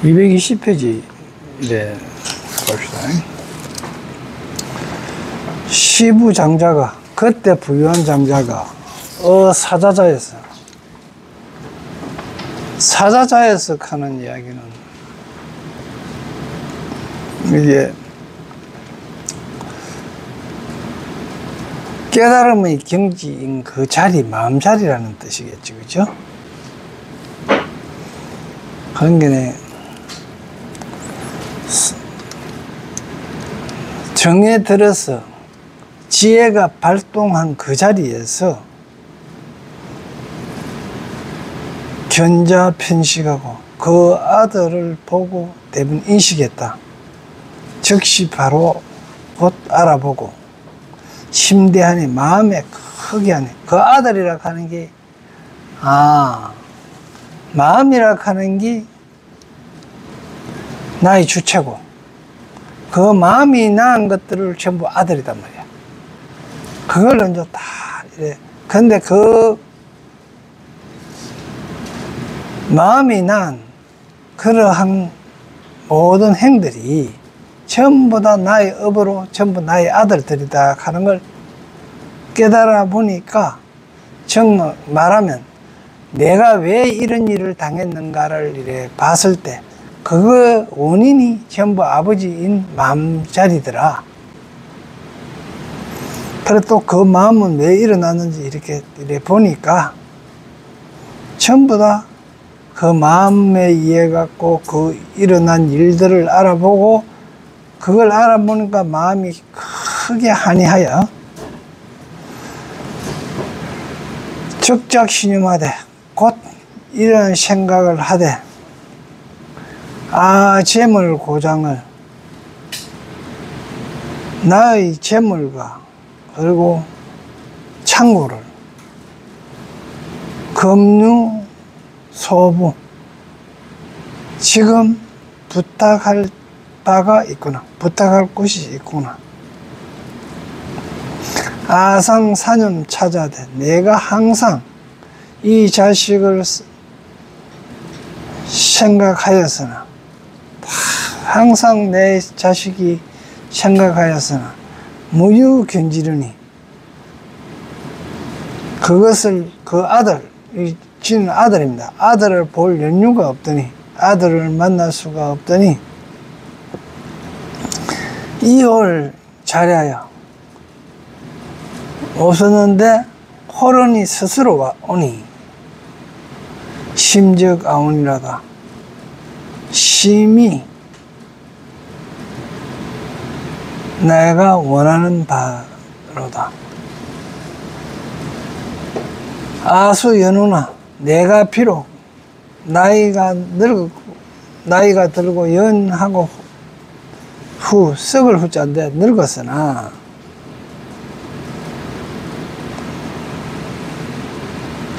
(220페이지) 네, 봅시다. 시부 장자가, 그때 부유한 장자가 사자자에서, 사자자에서 하는 이야기는 이게 깨달음의 경지인 그 자리, 마음자리라는 뜻이겠죠, 그죠? 그런 게 정에 들어서 지혜가 발동한 그 자리에서 견자 편식하고 그 아들을 보고 대부분 인식했다. 즉시 바로 곧 알아보고 심대하니 마음에 크게 하네. 그 아들이라 하는 게 마음이라 하는 게 나의 주체고 그 마음이 낳은 것들을 전부 아들이단 말이야. 그걸 이제 다 이래. 근데 그 마음이 난 그러한 모든 행들이 전부 다 나의 업으로 전부 나의 아들들이다 하는 걸 깨달아 보니까 정말 말하면 내가 왜 이런 일을 당했는가를 이래 봤을 때 그 원인이 전부 아버지인 마음자리더라. 그래 또 그 마음은 왜 일어났는지 이렇게 보니까 전부 다 그 마음에 의해 갖고 그 일어난 일들을 알아보고 그걸 알아보니까 마음이 크게 한이하여 적작 신념하되 곧 이런 생각을 하되 재물 고장을 나의 재물과 그리고 창고를 금융 소부 지금 부탁할 바가 있구나. 부탁할 곳이 있구나. 아상사념 찾아대 내가 항상 이 자식을 생각하였으나 항상 내 자식이 생각하였으나 무유견지르니 그것을 그 아들, 지는 아들입니다. 아들을 볼 연유가 없더니 아들을 만날 수가 없더니 이홀 자리하여 오셨는데 호론이 스스로 오니 심적 아오니라다. 심히 내가 원하는 바로다. 아수 연우나 내가 비록 나이가 들고 연하고 후 썩을 후자인데 늙었으나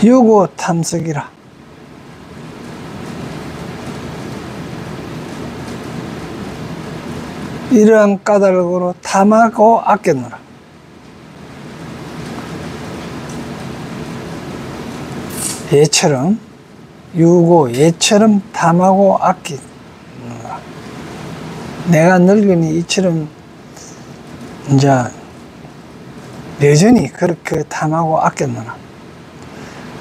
유고 탐색이라. 이러한 까닭으로 탐하고 아꼈노라. 얘처럼 유고 얘처럼 탐하고 아끼노라. 내가 늙으니 이처럼 이제 여전히 그렇게 탐하고 아꼈노라.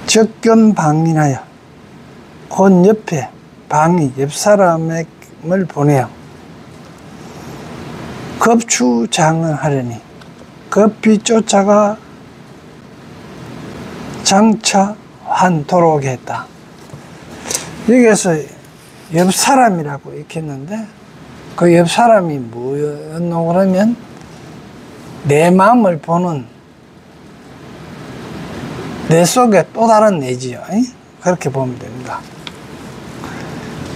적견 방인하여 곧 옆에 방이 옆 사람을 보내어 급추장을 하려니 급히 쫓아가 장차 환토록 했다. 여기에서 옆 사람이라고 이렇게 했는데 그 옆 사람이 뭐였노 그러면 내 마음을 보는 내 속에 또 다른 내지요. 그렇게 보면 됩니다.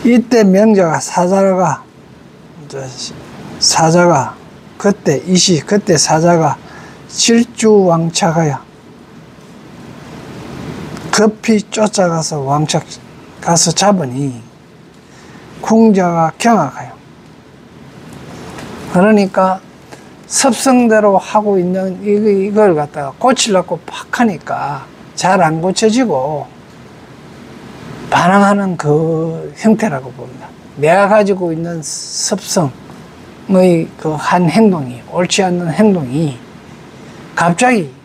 이때 명자가 사자가 그때 사자가 질주왕착하여 급히 쫓아가서 왕창 가서 잡으니 궁자가 경악해요. 그러니까 습성대로 하고 있는 이걸 갖다가 고치려고 팍 하니까 잘 안 고쳐지고 반항하는 그 형태라고 봅니다. 내가 가지고 있는 습성의 그 한 행동이, 옳지 않는 행동이 갑자기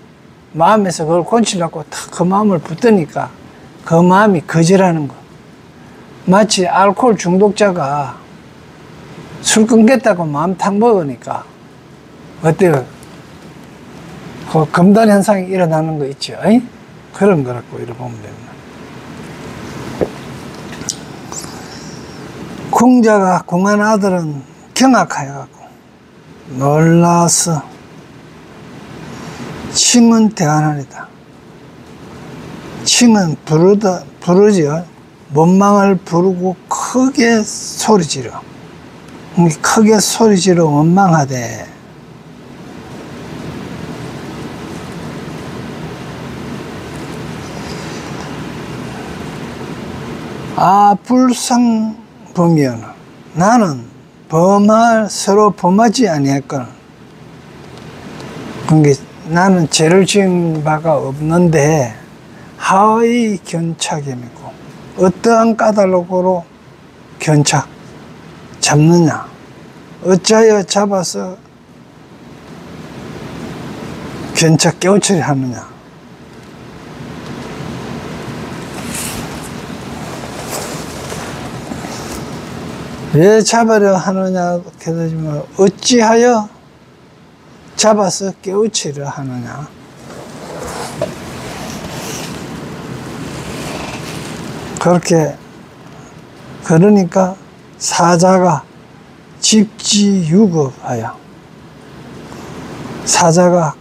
마음에서 그걸 고치려고 탁 그 마음을 붙드니까 그 마음이 거절하는 거. 마치 알코올 중독자가 술 끊겠다고 마음 탁 먹으니까 어때요? 그 금단 현상이 일어나는 거 있죠? 그런 거라고 이렇게 보면 됩니다. 궁자가 궁한 아들은 경악하여갖고 놀라서 칭은 대안하리다. 칭은 부르지요. 원망을 부르고 크게 소리지르. 크게 소리지르 원망하되 불상범이여는 나는 서로 범하지 아니했거늘. 그러니까 나는 죄를 지은 바가 없는데 하의 견착임이고 어떠한 까닭으로 견착 잡느냐, 어찌하여 잡아서 견착 깨우치려 하느냐. 왜 잡으려 하느냐 그러지만 어찌하여 잡아서 깨우치려 하느냐. 그러니까 사자가 집지유급하여 사자가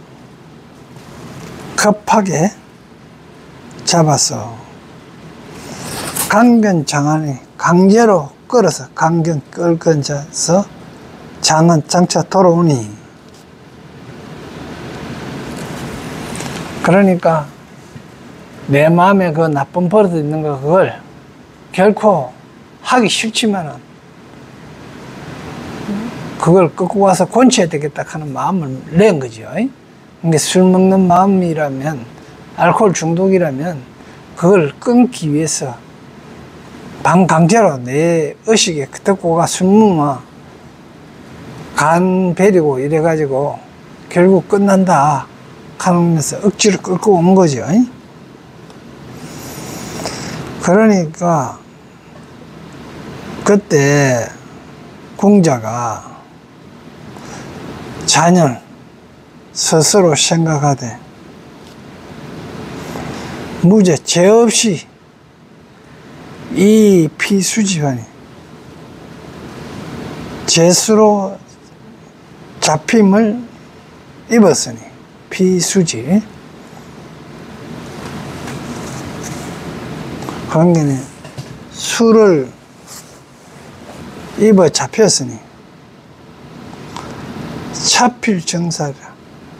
급하게 잡아서 강변장안에 강제로 끌어서 강경 끌건져서 장차 돌아오니, 그러니까 내 마음에 그 나쁜 버릇이 있는 거 그걸 결코 하기 싫지만은 그걸 끌고 와서 고쳐야 되겠다 하는 마음을 낸 거죠. 그러니까 술 먹는 마음이라면, 알코올 중독이라면 그걸 끊기 위해서 반강제로 내 의식에 듣고 가 술 먹으면 간 베리고 이래가지고 결국 끝난다 하면서 억지로 끌고 온 거죠. 그러니까 그때 궁자가 자녀를 스스로 생각하되 무죄 죄 없이 이 피수지환이 죄수로 잡힘을 입었으니 피수지 관계는 수를 입어 잡혔으니 차필 정사라.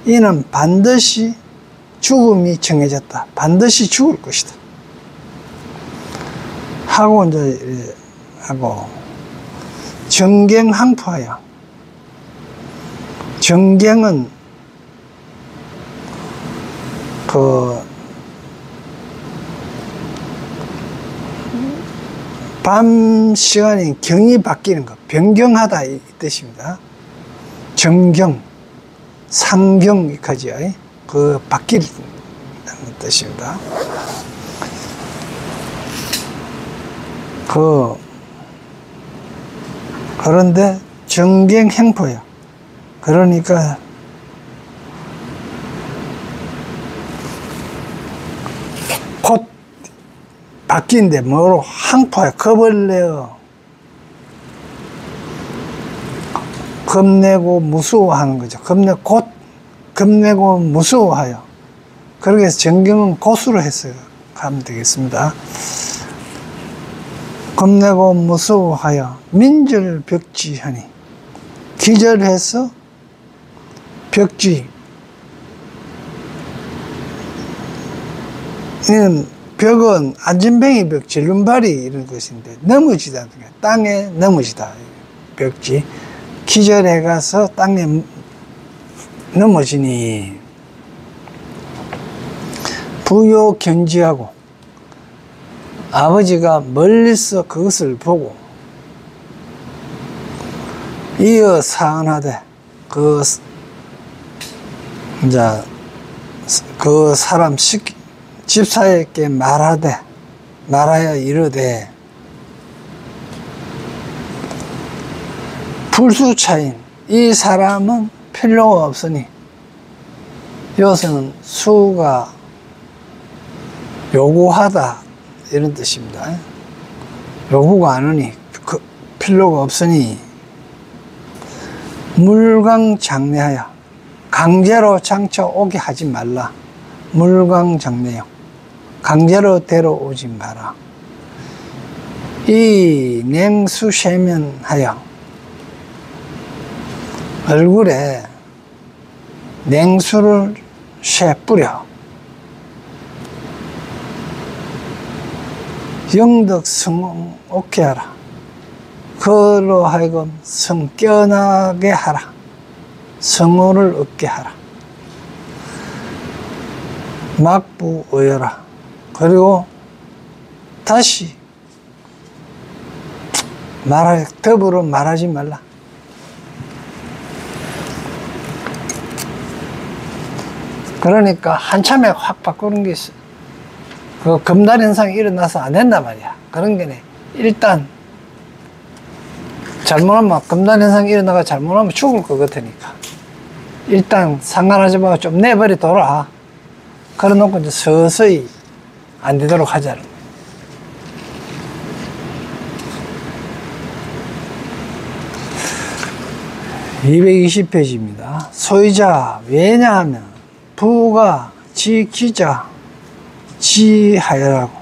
이는 반드시 죽음이 정해졌다. 반드시 죽을 것이다. 하고 이제 하고 정경항포하여. 정경은 밤 시간이 경이 바뀌는 것, 변경하다 이 뜻입니다. 정경, 상경까지요. 그 바뀐다는 뜻입니다. 그런데 정경행포예요. 그러니까 곧 바뀐데 뭐로 항포야. 겁을 내어 겁내고 무서워하는 거죠. 겁내고 무서워하여. 그렇게 해서 정경은 고수로 해서 가면 되겠습니다. 겁내고 무서워하여 민절벽지하니. 기절해서 벽지. 이는 벽은 안전뱅이 벽, 절름발이 이런 것인데 넘어지다, 땅에 넘어지다. 벽지 기절해 가서 땅에 넘어지니 부요 견지하고 아버지가 멀리서 그것을 보고 이어 사언하되 그 사람 집사에게 말하여 이르되 불수차인 이 사람은 필요가 없으니 이것은 수가 요구하다 이런 뜻입니다. 요구가 안 하니 필요가 없으니 물강장례하여 강제로 장차 오게 하지 말라. 물강장례요. 강제로 데려오지 마라. 이 냉수세면하여 얼굴에 냉수를 쇠 뿌려 영덕 성공 얻게 하라. 그로 하여금 성견하게 하라. 성호를 얻게 하라. 막부의여라. 그리고 다시 더불어 말하지 말라. 그러니까 한참에 확 바꾸는 게 있어. 그 금단 현상이 일어나서 안 된단 말이야. 그런 게네. 일단 잘못하면 금단 현상이 일어나가 잘못하면 죽을 것 같으니까 일단 상관하지 말고 좀 내버려 둬라. 그래 놓고 이제 서서히 안 되도록 하자는 거예요. 220페이지입니다. 소유자 왜냐하면 부가 지키자 지하여라고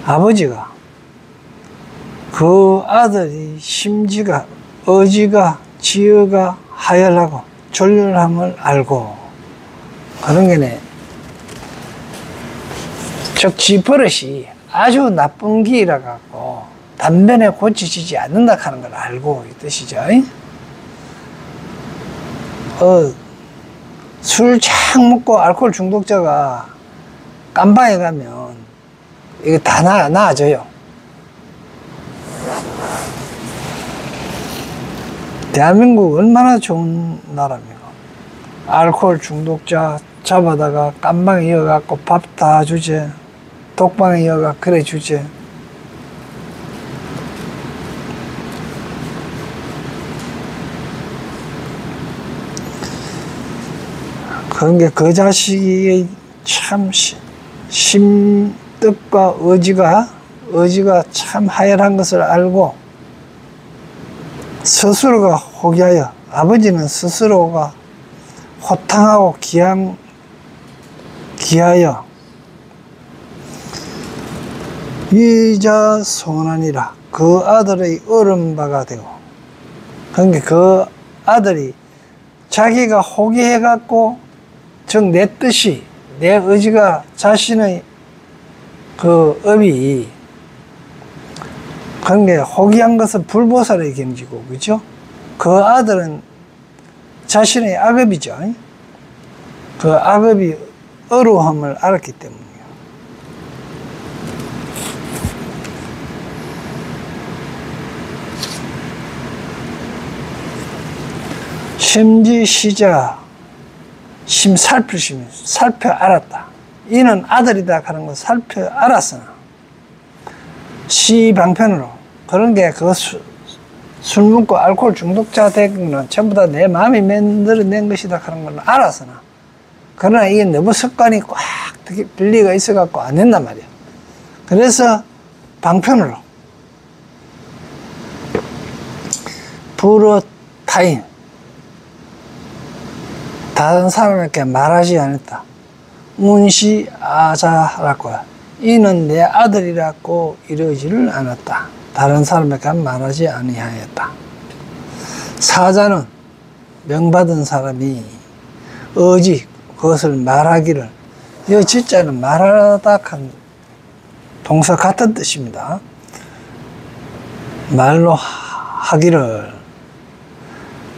아버지가 그 아들이 심지가 어지가 지어가 하여라고 졸렬함을 알고 그런 게네. 즉 지버릇이 아주 나쁜 기라 갖고 단변에 고치지지 않는다 하는 걸 알고 이 뜻이죠. 술 착 먹고 알코올 중독자가 깜방에 가면 이거 다 나아져요. 대한민국 얼마나 좋은 나라입니까? 알코올 중독자 잡아다가 깜방에 이어갖고 밥 다 주제, 독방에 이어가 그래 주제. 그런 게 그 자식의 참 심뜻과 의지가 참 하열한 것을 알고 스스로가 포기하여 아버지는 스스로가 호탕하고 기하여 이자 소난이라 그 아들의 어른바가 되고 그러니까 그 아들이 자기가 포기해갖고 즉 내 뜻이 내 의지가 자신의 그 업이 그런 게 포기한 것은 불보살의 경지고 그죠? 그 아들은 자신의 악업이죠. 그 악업이 어루함을 알았기 때문이에요. 심지시자 살펴 알았다. 이는 아들이다 하는 걸 살펴 알았으나 시방편으로 그런 게 그 술 먹고 알코올 중독자 된 거는 전부 다 내 마음이 만들어낸 것이다 하는 걸 알았으나 그러나 이게 너무 습관이 꽉 빌리가 있어갖고 안 된단 말이야. 그래서 방편으로 불어타인 다른 사람에게 말하지 않았다. 운시아자라고 이는 내 아들이라고 이러지를 않았다. 다른 사람에게 말하지 아니하였다. 사자는 명받은 사람이 어지 그것을 말하기를 이 진짜는 말하다 한 동사 같은 뜻입니다. 말로 하기를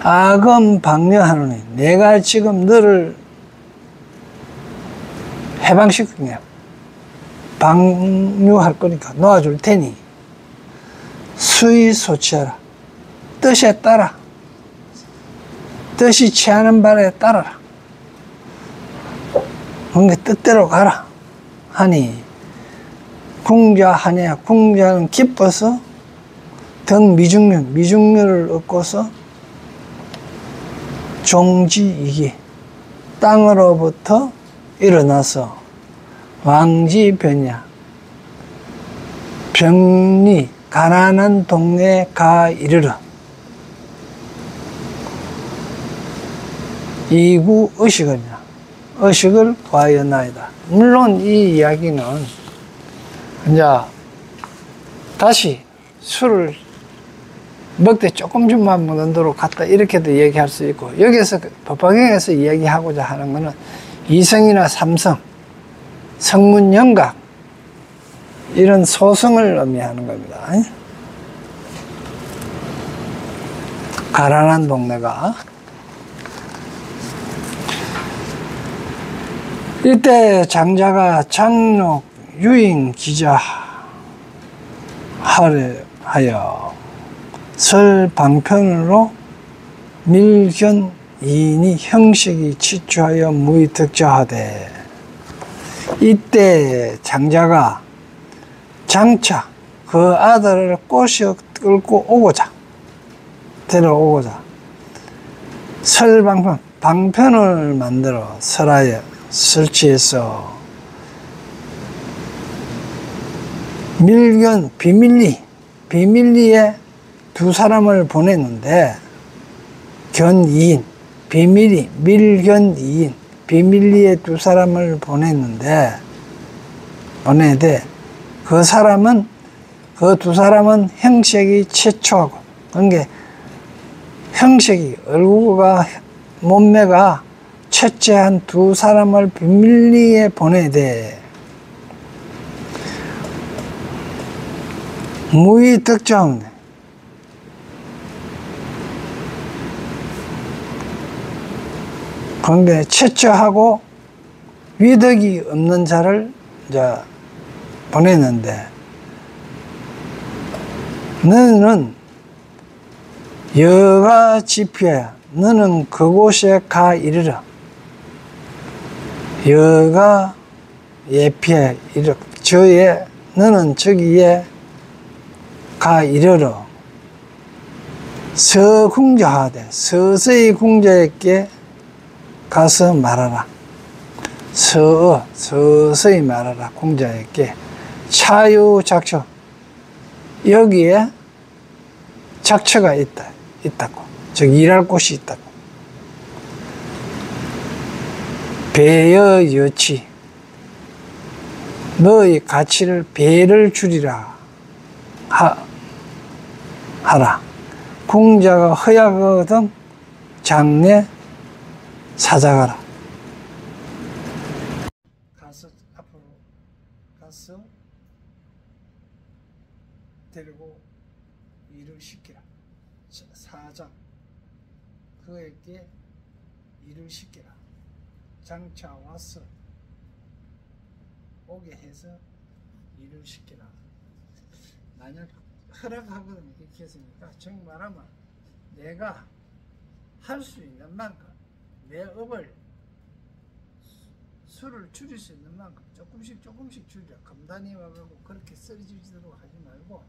악은 방려하노니 내가 지금 너를 해방시키냐 방류할 거니까 놓아줄 테니 수의 소치하라. 뜻에 따라 뜻이 취하는 바에 따라라. 그러니까 뜻대로 가라 하니 궁자하냐 궁자는 기뻐서 등 미중률을 얻고서 종지이기 땅으로부터 일어나서 왕지변야 병리 가난한 동네에 가 이르러 이구 의식이냐 의식을 구하였나이다. 물론 이 이야기는 이제 다시 술을 먹되 조금씩만 먹는도록 갔다 이렇게도 얘기할 수 있고, 여기서 법화경에서 이야기하고자 하는 것은 이성이나 삼성, 성문 영각 이런 소성을 의미하는 겁니다. 가난한 동네가 이때 장자가 장록 유인 기자 하여 설 방편으로 밀견 이인이 형식이 치추하여 무의득자하되, 이때 장자가 장차 그 아들을 꼬시어 끌고 오고자 데려오고자 설방편 방편을 만들어 설하에 설치해서 밀견 비밀리에 두 사람을 보냈는데, 견이인 밀견이인 비밀리에 두 사람을 보내되 그 두 사람은 형식이 최초하고, 그러니까 형식이 얼굴과 몸매가 최초한 두 사람을 비밀리에 보내되 무의득자하네. 그런데 최초하고 위덕이 없는 자를 이제 보냈는데, 너는 여가 지피야 너는 그곳에 가 이르라. 여가 예피야 이르 저에 너는 저기에 가 이르러 서궁자하되 서서히 궁자에게 가서 말하라. 서서히 말하라. 궁자에게 차유작처 여기에 작처가 있다고. 즉 일할 곳이 있다고. 배여 여치 너의 가치를 배를 주리라 하라. 궁자가 허약하거든 장래 사자가라. 앞으로 가서 데리고 일을 시키라. 사장 그에게 일을 시키라. 장차 와서 오게 해서 일을 시키라. 만약 허락하거든 이렇게 했으니까 정 말하면 내가 할 수 있는 만큼 내 업을 수를 줄일 수 있는 만큼 조금씩 줄이라. 검단이 와가지고 그렇게 쓰러지도록 하지 말고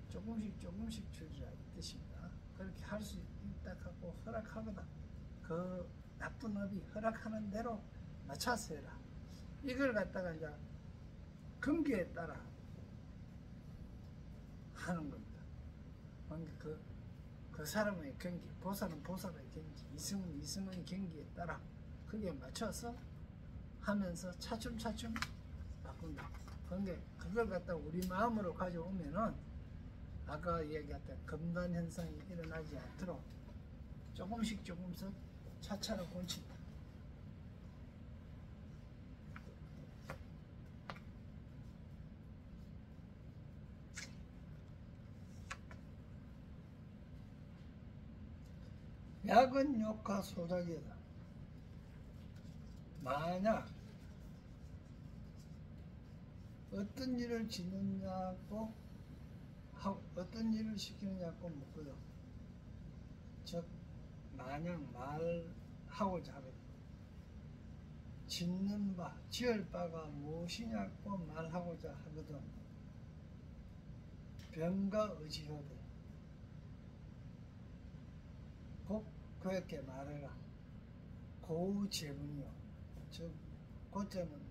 조금씩 줄이라 이 뜻입니다. 그렇게 할 수 있다 하고 허락하거든 그 나쁜 업이 허락하는 대로 맞춰서 해라. 이걸 갖다가 이제 금기에 따라 하는 겁니다. 그 사람의 경기, 보살은 보살의 경기, 이승은 이승의 경기에 따라 그게 맞춰서 하면서 차츰 바꾼다. 그런데 그걸 갖다 우리 마음으로 가져오면은 아까 이야기했던 검단 현상이 일어나지 않도록 조금씩 차차로 고친다. 약은 욕하 소작이다. 만약 어떤 일을 짓느냐고 어떤 일을 시키느냐고 묻고요. 즉 만약 말하고자 하거든. 짓는 바, 지을 바가 무엇이냐고 말하고자 하거든. 병가 의지하되 곧 그에게 말해라. 고우 제문이요. 즉 고자는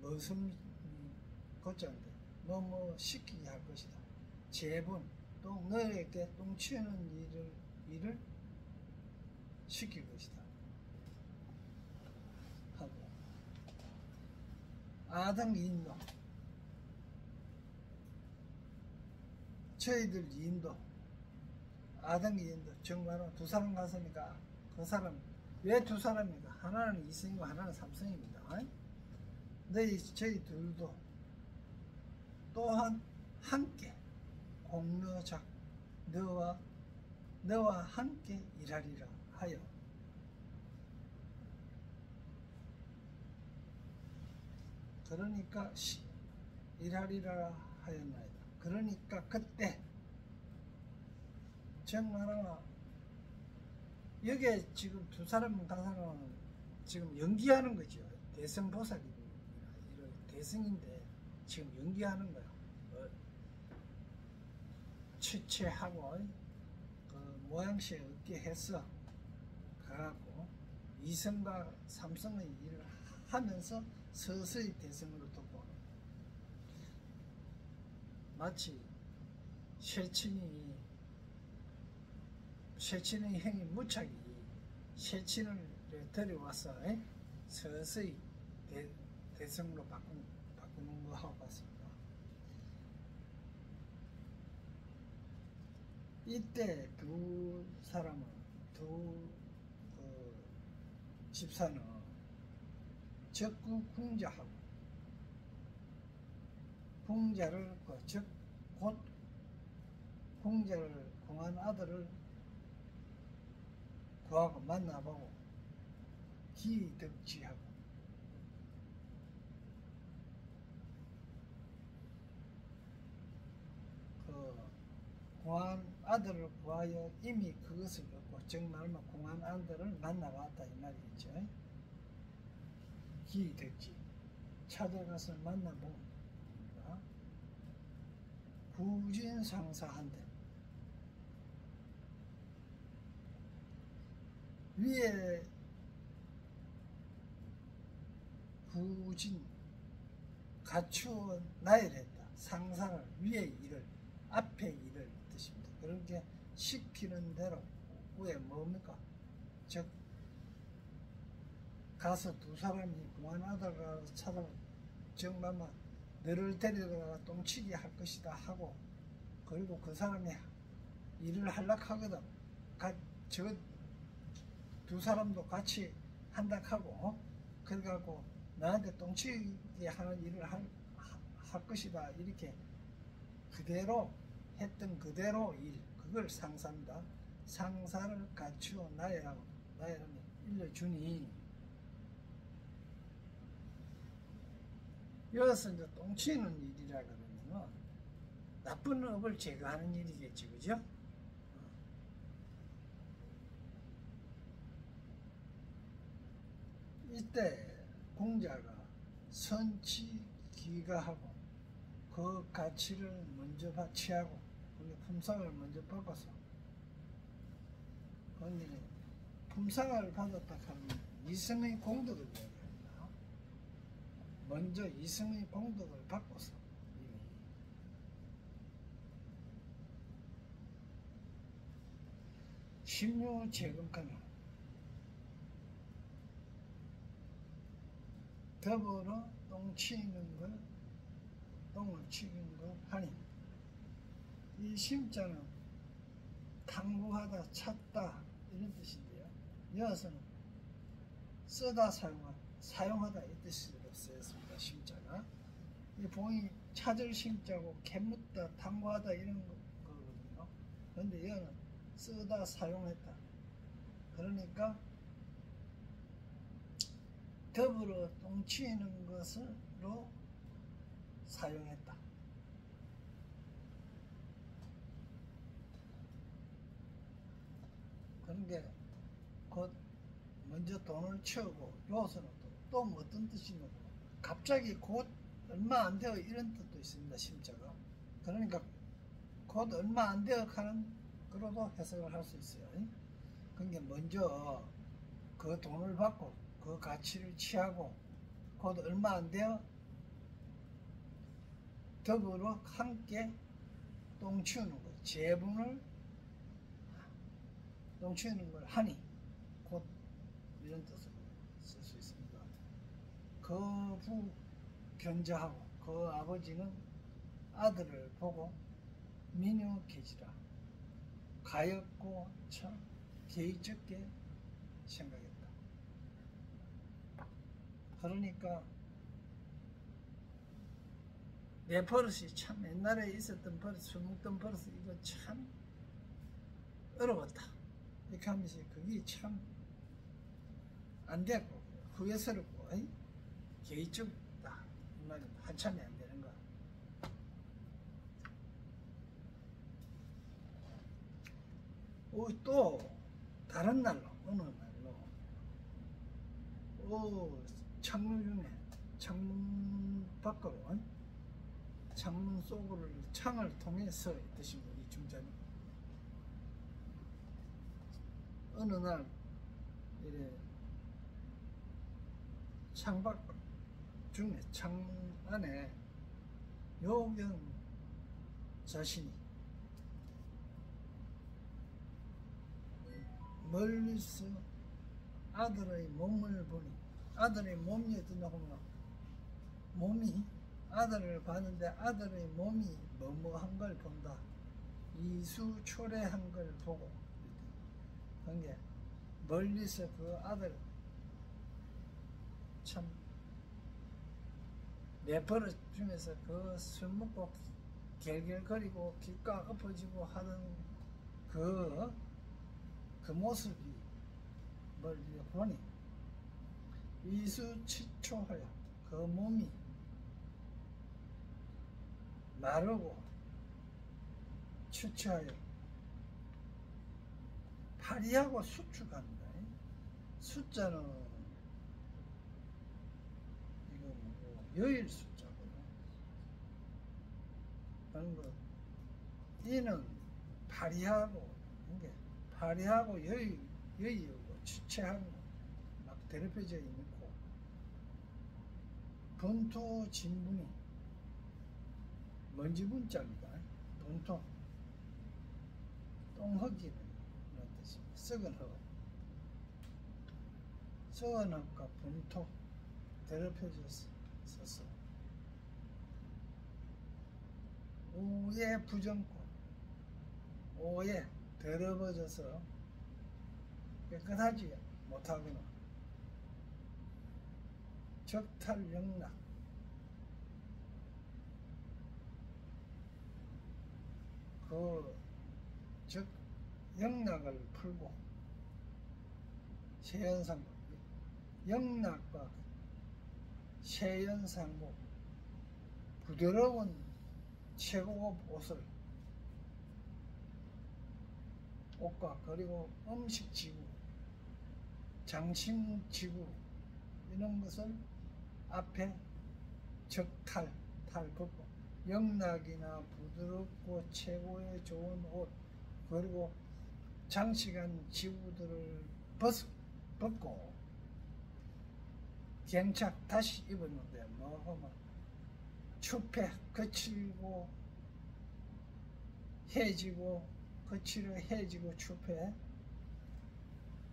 무슨 고자인데 뭐 시키게 할 것이다. 제분 또 너에게 똥치는 일을 시킬 것이다 하고 아당 인도 저희들 인도 아당 인도 정말로 두 사람 갔으니까 그 사람 왜 두 사람입니까? 하나는 이승이고 하나는 삼승입니다. 저희 둘도 또한 함께 공로작 너와 함께 일하리라 하여 그러니까 일하리라 하였나이다. 그러니까 그때 정하나 여기에 지금 두 사람은 한 사람은 지금 연기하는 거죠. 대승보살입니다. 대승인데 지금 연기하는 거야. 취체하고 그 모양새 얻게 해서 가갖고 이성과 삼성의 일을 하면서 서서히 대승으로 돕고 마치 쇠친의 형이 무착이 쇠친을 데려와서 서서히 대승으로 바꾸는 거 하고 봤습니다. 이때 두 사람은 집사는 적구 궁자하고 궁자를 곧 궁자를 궁한 아들을 구하고 만나보고 기득지하고 공한 아들을 구하여 이미 그것을 얻고 정말로 공한 아들을 만나봤다 이 말이겠죠. 기득지 찾아가서 만나봅니다. 구진상사한데 위에 구진 갖추어 나열했다. 상사를 위에 일을 앞에 일을 뜻입니다. 그렇게 시키는 대로 왜 뭡니까? 즉 가서 두 사람이 공안하다가 찾아 정말만 너를 데려다가 똥치기 할 것이다 하고 그리고 그 사람이 일을 하려고 하거든. 저 두 사람도 같이 한다 하고 그래갖고 나한테 똥치기 하는 일을 할 것이다 이렇게 그대로 했던 그대로 그걸 상사입니다. 상사를 갖추어 나열하면 일러주니 여기서 이제 똥치는 일이라 그러면 나쁜 업을 제거하는 일이겠지, 그죠? 이때 공자가 선치기가하고 그 가치를 먼저 취하고 품상을 먼저 받아서 품상을 받았다 하면 이승의 공덕을 얘기합니다. 먼저 이승의 공덕을 받고서 심유재금가는 더불어 똥을 치는 것 하니 이 심자는 탐구하다 찾다 이런 뜻인데요. 이어서는 쓰다 사용하다 이 뜻으로 쓰였습니다. 심자가 이 봉이 찾을 심자고 캐묻다 탐구하다 이런 거거든요. 그런데 이거는 쓰다 사용했다 그러니까 더불어 똥치는 것으로 사용했다. 그런 게 곧 먼저 돈을 채우고 요소는 또 어떤 뜻이냐고 갑자기 곧 얼마 안 되어 이런 뜻도 있습니다. 심자가. 그러니까 곧 얼마 안 되어 하는 그로도 해석을 할 수 있어요. 그러니까 먼저 그 돈을 받고 그 가치를 취하고 곧 얼마 안 되어 더불어 함께 똥 치우는 거, 재분을 똥 치우는 걸 하니 곧 이런 뜻으로 쓸 수 있습니다. 그 후 견자하고 그 아버지는 아들을 보고 민요케지라 가엾고 참 개의적게 생각했다. 그러니까 내 버릇이 참 옛날에 있었던 버릇, 술 먹던 버릇 이거 참 어려웠다. 이렇게 하면서 그게 참 안 되고 후회스럽고 개의적다 이 말입니다. 한참이 안 되는 거. 또 다른 날로 어느 날로 창문 중에 창문 밖으로 창문 속으로 창을 통해서 뜻입니다. 이 중자는 어느 날 이래 창밖 중에 창문 안에 요경 자신이 멀리서 아들의 몸을 보니 아들의 몸이 어떠냐고 하면 몸이 아들을 봤는데 아들의 몸이 뭐뭐한 걸 본다. 이수초래한 걸 보고 그게 멀리서 그 아들 참 내 버릇 중에서 그 술 먹고 결결거리고 귓가 엎어지고 하던 그 모습이 멀리 보니 이수치초하여 그 몸이 마르고 추추하여 파리하고 수축합니다. 숫자는 이거 뭐고 여일 숫자거든요. 그런 거 이는 파리하고 이게 파리하고 여의하고 추체하고 막 더럽혀져 있고 분토 진분이 먼지 분자입니다. 분토 똥허기는 이런 뜻입니다. 썩은 흙 썩은 흙과 분토 더럽혀져서 우에 부정고 오에 더러워져서 깨끗하지 못하거나 적탈영락 영락을 풀고 세연상복 영락과 세연상복 부드러운 최고급 옷과 그리고 음식지구 장식지구 이런 것을 앞에 탈 벗고 영락이나 부드럽고 최고의 좋은 옷 그리고 장식한 지구들을 벗고 경착 다시 입었는데 뭐하면 추패 거칠고 해지고 거칠어 해지고 추패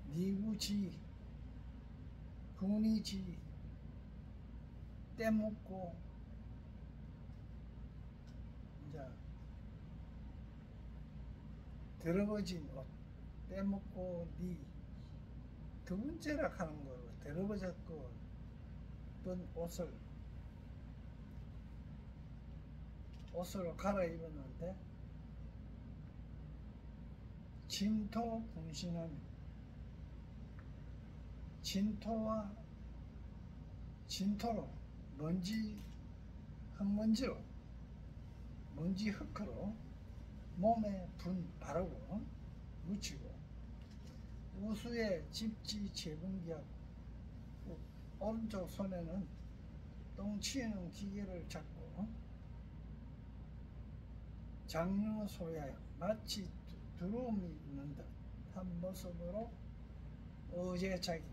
니구지 군이지 떼먹고 이제 더러워진 옷 떼먹고 두 번째라 하는 거로 더러워졌고 본 옷으로 갈아입었는데 진토 분신하며 진토로 흙먼지로 먼지 흙으로 몸에 분 바르고 묻히고 우수에 집지 재분기하고 오른쪽 손에는 똥 치우는 기계를 잡고 장유소야여 마치 두루움이 있는 듯한 모습으로 어제자기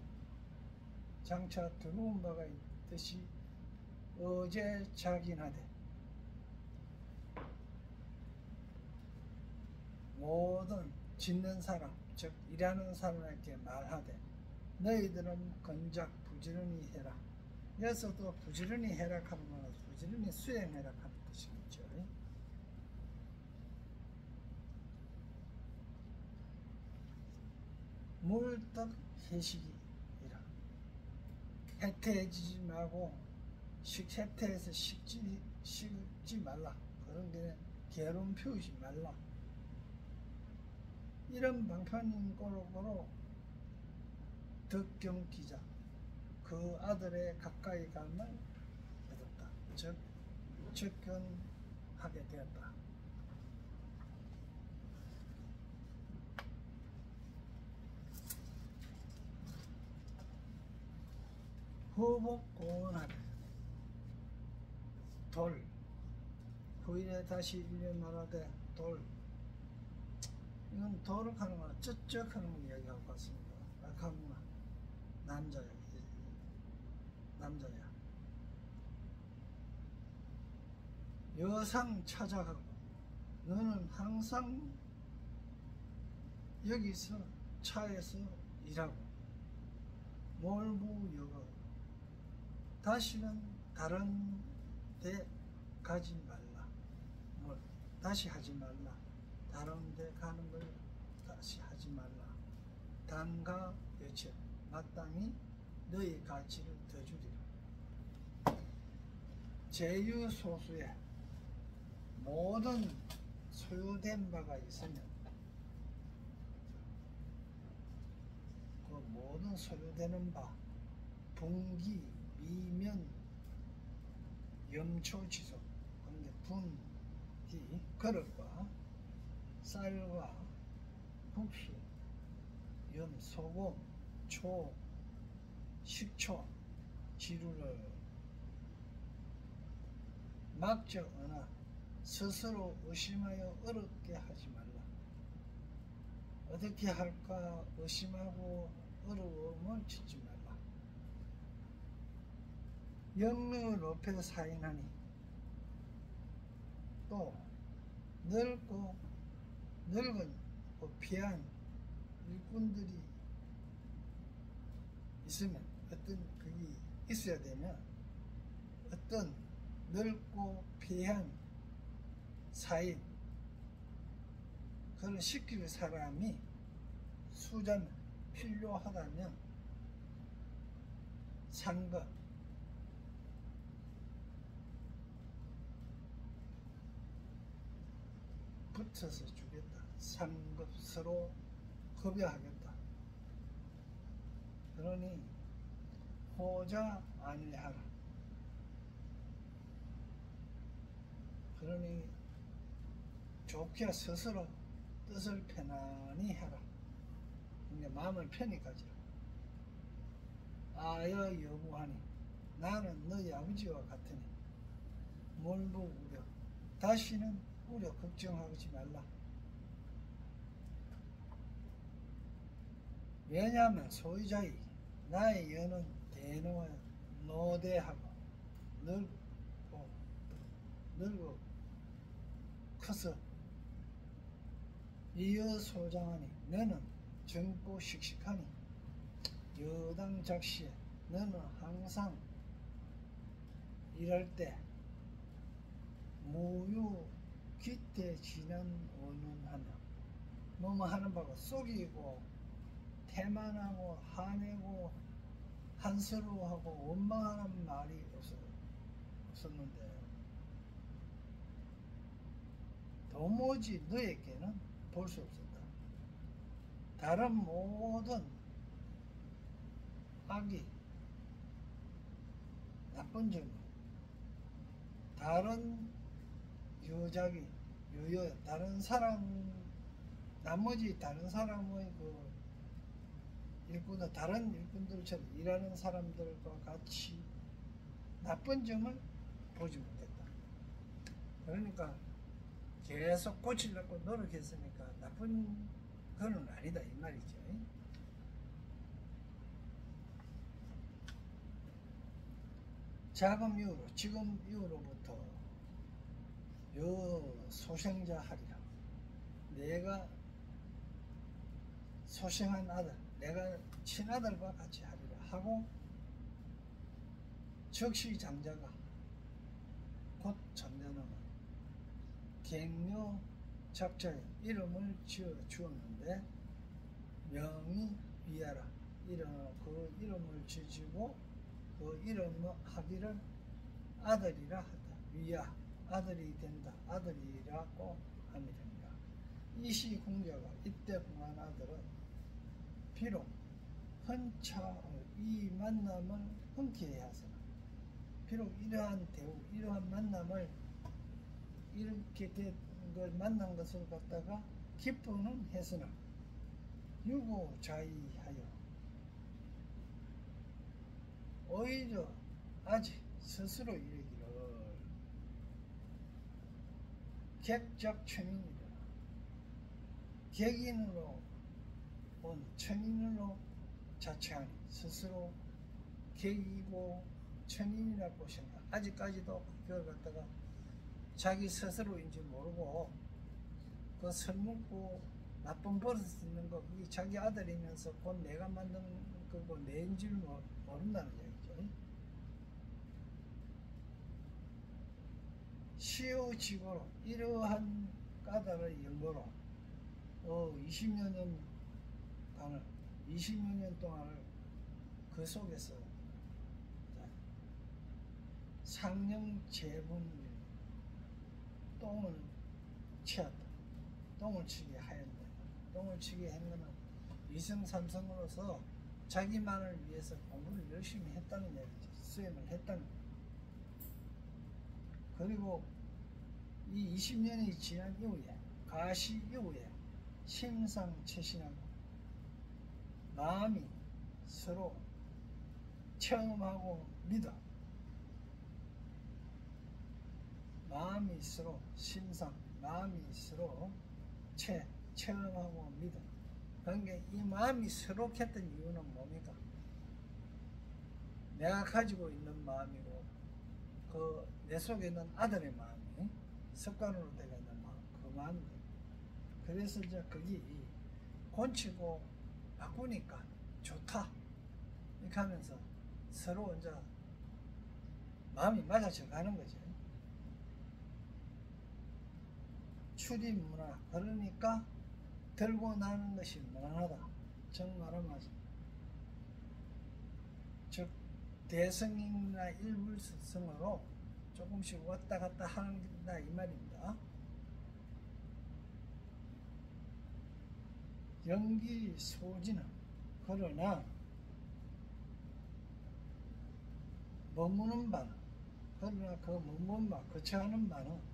장차 두루움 바가 있듯이 어제자기나되 모든 짓는 사람 즉 일하는 사람에게 말하되 너희들은 건작 부지런히 해라. 여기서도 부지런히 해라 하는 건 부지런히 수행해라 하는 뜻이겠죠. 물떡 해식이라. 해태해지지 말고 해태해서 식지 말라. 그런 게 게으름 피우지 말라. 이런 방편인 고로 덕경기자 그 아들의 가까이 감을 얻었다. 즉 접견하게 되었다. 후복공헌하되 돌 후일에 다시 일려 말하되 돌 이건 돌을 하는 거나 쩍쩍 하는 거 이야기하고 같습니다. 하구나 남자야 여상 찾아가고 너는 항상 여기서 차에서 일하고 몰부여가 다시는 다른 데 가지 말라. 다시 하지 말라. 다른 데 가는 걸 다시 하지 말라. 단가 여체 마땅히 너희 가치를 더 주리라. 제유소수에 모든 소유된 바가 있으면 그 모든 소유되는 바 분기, 미면, 염초지소 그런데 분기, 그릇과 쌀과 국수, 소금, 초, 식초, 지루를 막적어나 스스로 의심하여 어렵게 하지 말라. 어떻게 할까 의심하고 어려움을 짓지 말라. 영명을 높여 사인하니 또 늙은 피한 일꾼들이 있으면 어떤 그게 있어야 되면 어떤 넓고 피한 사인 그걸 시킬 사람이 수잔 필요하다면 상급 붙여서 주겠다. 상급 서로 급여하겠다. 그러니 호자 아니하라. 그러니 좋게 스스로 뜻을 편안히 해라. 그러니까 마음을 편히 가지라. 아여 여부하니 나는 너희 아버지와 같으니 몰부 우려 다시는 우려 걱정하지 말라. 왜냐하면 소유자이 나의 여는 대노와 노대하고 늙고 커서 이어 소장하니 너는 젊고 씩씩하니 여당 작시에 너는 항상 일할 때 무유 기태 지난 원운하며 뭐뭐 하는 바가 속이고 태만하고 화내고 한스러워하고 원망하는 말이 없었는데 도무지 너에게는 볼 수 없었다. 다른 모든 악이 나쁜 점은 다른 유작이 다른 사람 나머지 다른 사람의 그 일꾼은 다른 일꾼들처럼 일하는 사람들과 같이 나쁜 점을 보지 못했다. 그러니까 계속 고치려고 노력했으니까 나쁜 거는 아니다 이 말이죠. 자금 이후로 지금 이후로부터 요 소생자 하리라. 내가 소생한 아들 내가 친아들과 같이 하리라 하고 즉시 장자가 곧 장자는 갱묘 작자의 이름을 지어 주었는데 명이 위하라. 그 이름을 지지고 그 이름 하기를 아들이라 하다. 위야 아들이 된다. 아들이라고 함이랍니다. 이시 공자가 이때 궁한 아들은 비록 이 만남을 흔쾌히 하으나 비록 이러한 대우 이러한 만남을 이렇게 된 걸 만난 것을 갖다가 기뻐는 했으나 유고자의하여 오히려 아직 스스로 이르기를 객적천인이라 객인으로 온 천인으로 자처하니 스스로 객이고 천인이라고 생각. 아직까지도 그걸 갖다가 자기 스스로인지 모르고 그 설먹고 나쁜 버릇 있는 거 그게 자기 아들이면서 곧 내가 만든 거고 내인 줄 모른다는 얘기죠. 시효지고로 이러한 까닭을 연고로 20여 년 동안을 그 속에서 상령제분 똥을 치었다. 똥을 치게 하였다. 똥을 치게 한 거는 이승삼성으로서 자기만을 위해서 공부를 열심히 했다는 얘기죠. 수행을 했다는 거예요. 그리고 이 20년이 지난 이후에 가시 이후에 심상체신하고 마음이 서로 체험하고 믿어 마음이 서로 심상 마음이 서로 체험하고 믿어. 그러니까 이 마음이 서럽했던 이유는 뭡니까? 내가 가지고 있는 마음이고 그 내 속에 있는 아들의 마음이 습관으로 되어 있는 마음 그 마음이 그래서 이제 그게 곤치고 바꾸니까 좋다 이렇게 하면서 서로 이제 마음이 맞아져 가는 거죠. 출입문화 그러니까 들고 나는 것이 무난하다. 정말은 즉 대성이나 일불성으로 조금씩 왔다 갔다 하는다 이 말입니다. 연기 소지는 그러나 머무는 바는 그러나 그 머무는 바 거쳐가는 바는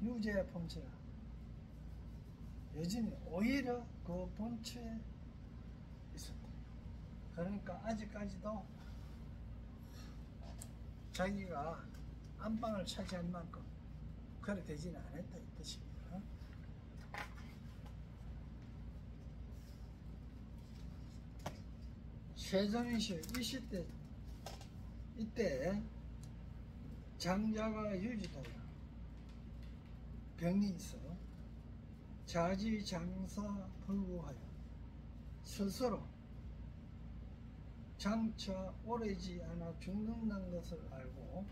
유죄의 본체라 여전히 오히려 그 본체에 있었다. 그러니까 아직까지도 자기가 안방을 차지한 만큼 그렇게 되지는 않았다 이 뜻입니다. 세종이시 이 시대 이때 장자가 유지되어 병이 있어 자지장사 불구하여 스스로 장차 오래지 않아 죽는다는 것을 알고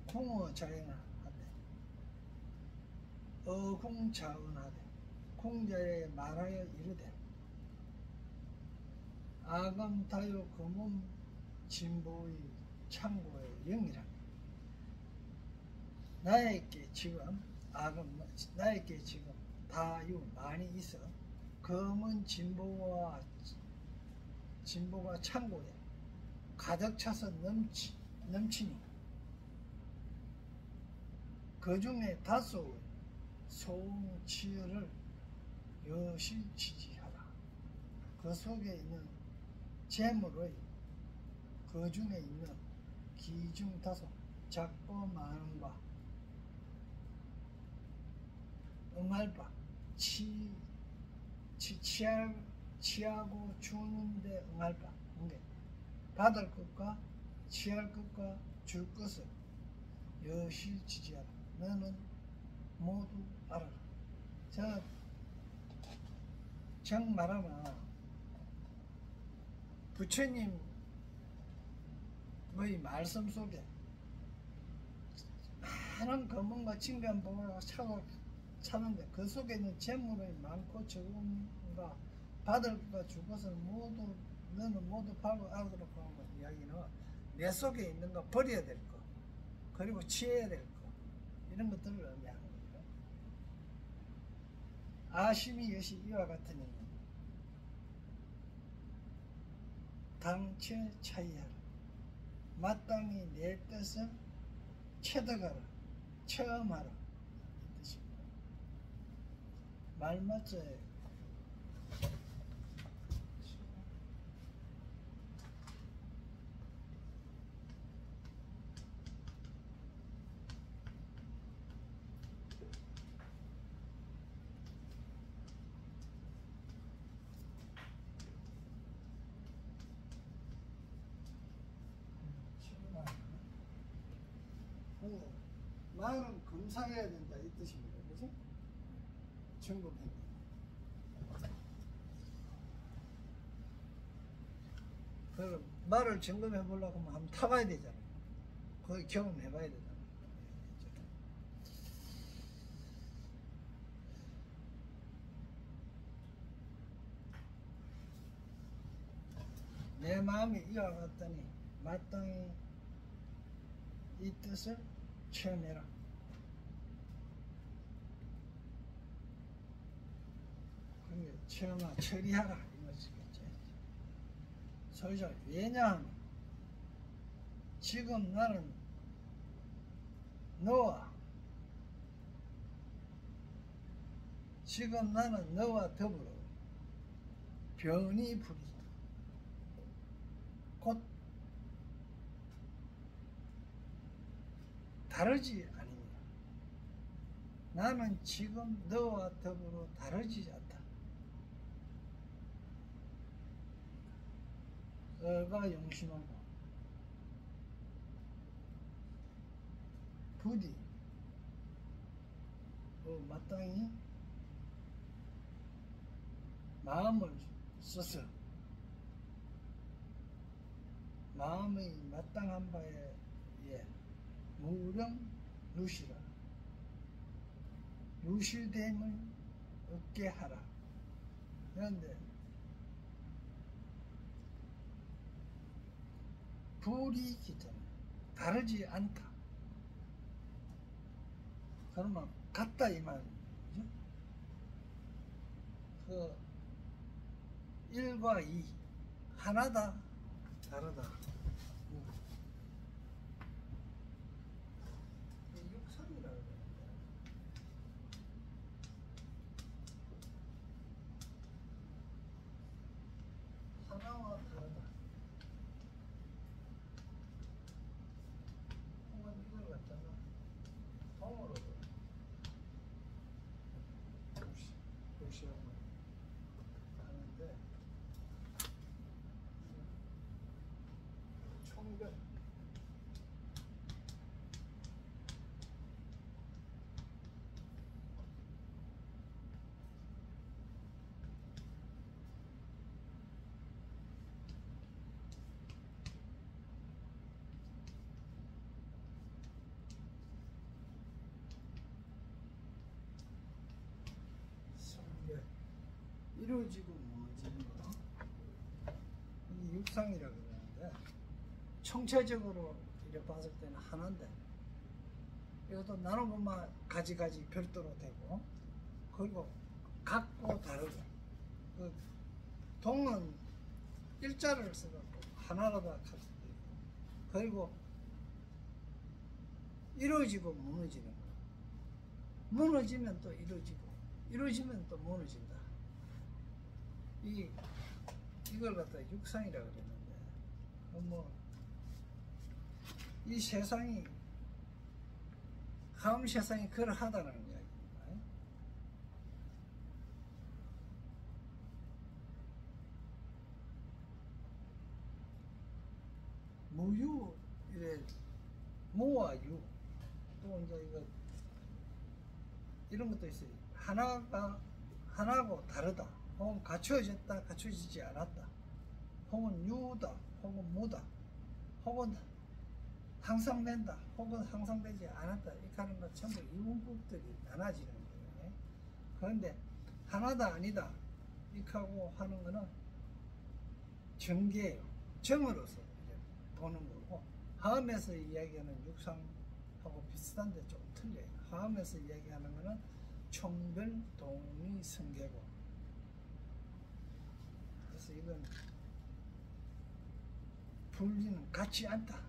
공어자연을 하되 어공자은하되 공자에 말하여 이르되 아감다요 금은 진보의 창고의 영이라. 나에게 지금 나에게 지금 다유 많이 있어 검은 진보와 진보가 창고에 가득 차서 넘치니 그 중에 다소의 소음치열을 여실지지하라. 그 속에 있는 재물의 그 중에 있는 기중 다소 작고 많은 바 응할 바 취하고 주는데 응할 바 받을 것과 취할 것과 줄 것을 여실지지하라. 너는 모두 알아라. 자, 정 말하면 부처님의 말씀 속에 많은 검은과 진변 보고가 차는데 그 속에 있는 재물이 많고 적은가 받을 것과 줄 것을 모두 너는 모두 바로 알도록 하는 이야기는 내 속에 있는 거 버려야 될 거, 그리고 취해야 될 거, 이런 것들을 의미하는 거예요. 아심이 여시 이와 같으니 당체 차이하라. 마땅히 내 뜻을 체득하라. 체험하라. 이 뜻입니다. 말 맞죠? 말은 검사해야 된다 이 뜻입니다. 그죠? 점검해야 된다. 그럼 말을 점검해 보려고 하면 한번 타봐야 되잖아요. 거기 경험해 봐야 되잖아요. 내 마음이 이와 같더니 마땅히 이 뜻을 체험해라. 그러니까 체험하, 처리하라 이것이겠죠. 소유자. 왜냐하면 지금 나는 너와 더불어 변이 부리자. 곧 다르지 아닙니다. 나는 지금 너와 더불어 다르지 않다. 너가 용심하고 부디 마땅히 마음을 써서 마음의 마땅한 바에 무령 루시라. 루실됨을 얻게 하라. 그런데 불이기 때문에 다르지 않다. 그러면 같다 이 말이죠. 그 1과 2 하나다 다르다. 육성이라고 그러는데 하나와 다르다. 한번 이걸 갖다가 통으로 표시하고 하는데 총별 이루어지고 무너지는 거, 이 육상이라고 그러는데 총체적으로 이렇게 봤을 때는 하나인데 이것도 나눠보면 가지가지 별도로 되고, 그리고 같고 다르고, 그 동은 일자를 써갖고 하나로다 카드도 있고, 그리고 이루어지고 무너지는 거. 무너지면 또 이루어지고, 이루어지면 또 무너진다. 이걸 갖다 육상이라 그랬는데, 이 세상이, 다음 세상이 그러하다는 이야기입니다. 무유, 이래, 무와 유. 또 이제 이런 것도 있어요. 하나고 다르다. 혹은 갖추어졌다, 갖추어지지 않았다. 혹은 유다, 혹은 무다. 혹은 상상된다, 혹은 상상되지 않았다. 이렇게 하는 건 전부 이분법들이 나눠지는 거예요. 그런데 하나다, 아니다. 이렇게 하고 하는 거는 정계예요. 정으로서 보는 거고, 화엄에서 이야기하는 육상하고 비슷한데 좀 틀려요. 화엄에서 이야기하는 거는 총별, 동리, 성계고. 그래서 이건 분리는 같지 않다.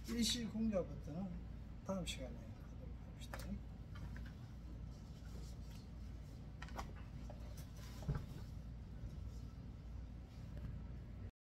일시 공자부터는 다음 시간에 하도록 합시다.